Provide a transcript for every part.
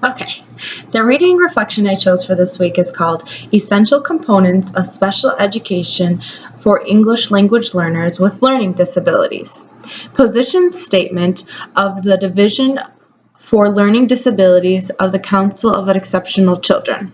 Okay, the reading reflection I chose for this week is called Essential Components of Special Education for English Language Learners with Learning Disabilities. Position Statement of the Division for Learning Disabilities of the Council of Exceptional Children.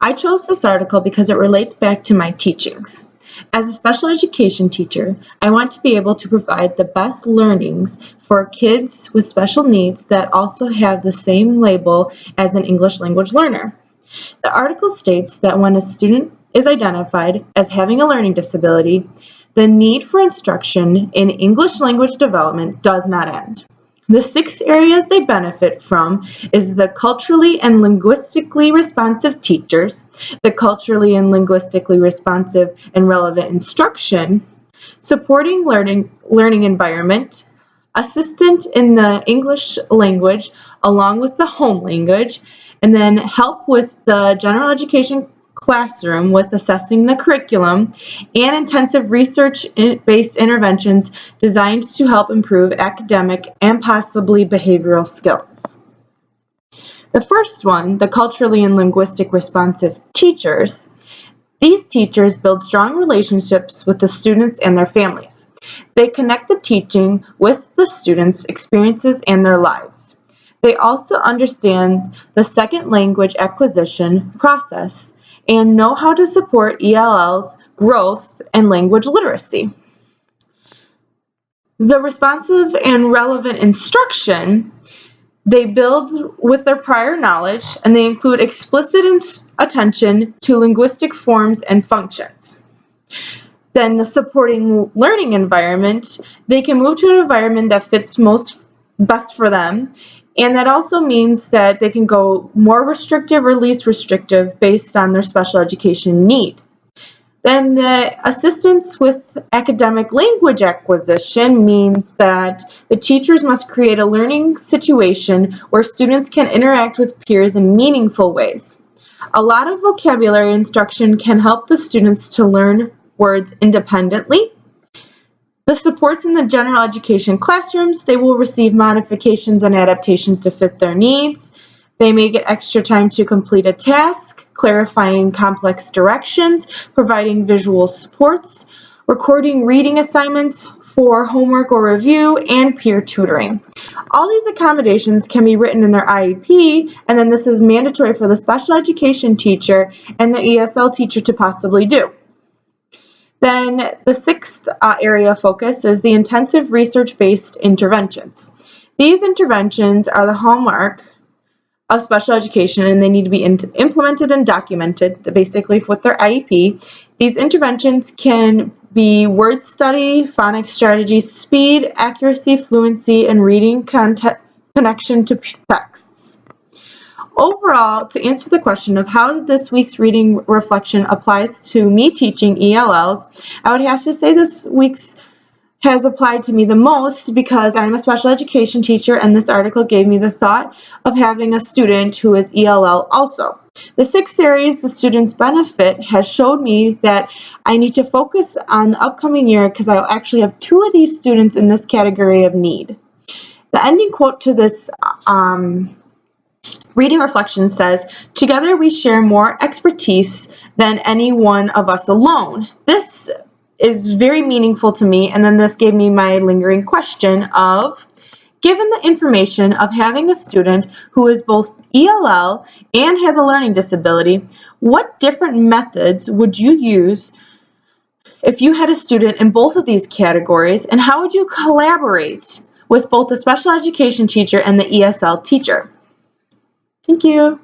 I chose this article because it relates back to my teachings. As a special education teacher, I want to be able to provide the best learnings for kids with special needs that also have the same label as an English language learner. The article states that when a student is identified as having a learning disability, the need for instruction in English language development does not end. The 6 areas they benefit from is the culturally and linguistically responsive teachers, the culturally and linguistically responsive and relevant instruction, supporting learning environment, assistant in the English language along with the home language, and then help with the general education classroom with assessing the curriculum, and intensive research-based interventions designed to help improve academic and possibly behavioral skills. The first one, the culturally and linguistic responsive teachers. These teachers build strong relationships with the students and their families. They connect the teaching with the students' experiences and their lives. They also understand the second language acquisition process and know how to support ELL's growth and language literacy. The responsive and relevant instruction, they build with their prior knowledge, and they include explicit attention to linguistic forms and functions. Then the supporting learning environment, they can move to an environment that fits best for them, and that also means that they can go more restrictive or least restrictive based on their special education need. Then the assistance with academic language acquisition means that the teachers must create a learning situation where students can interact with peers in meaningful ways. A lot of vocabulary instruction can help the students to learn words independently. The supports in the general education classrooms, they will receive modifications and adaptations to fit their needs. They may get extra time to complete a task, clarifying complex directions, providing visual supports, recording reading assignments for homework or review, and peer tutoring. All these accommodations can be written in their IEP, and then this is mandatory for the special education teacher and the ESL teacher to possibly do. Then the 6th area of focus is the intensive research-based interventions. These interventions are the hallmark of special education, and they need to be implemented and documented, basically with their IEP. These interventions can be word study, phonics strategy, speed, accuracy, fluency, and reading connection to texts. Overall, to answer the question of how this week's reading reflection applies to me teaching ELLs, I would have to say this week's has applied to me the most because I'm a special education teacher, and this article gave me the thought of having a student who is ELL also. The 6 areas the students benefit has showed me that I need to focus on the upcoming year because I'll actually have 2 of these students in this category of need. The ending quote to this reading reflection says, "Together we share more expertise than any one of us alone." This is very meaningful to me, and then this gave me my lingering question of, given the information of having a student who is both ELL and has a learning disability, what different methods would you use if you had a student in both of these categories, and how would you collaborate with both the special education teacher and the ESL teacher? Thank you.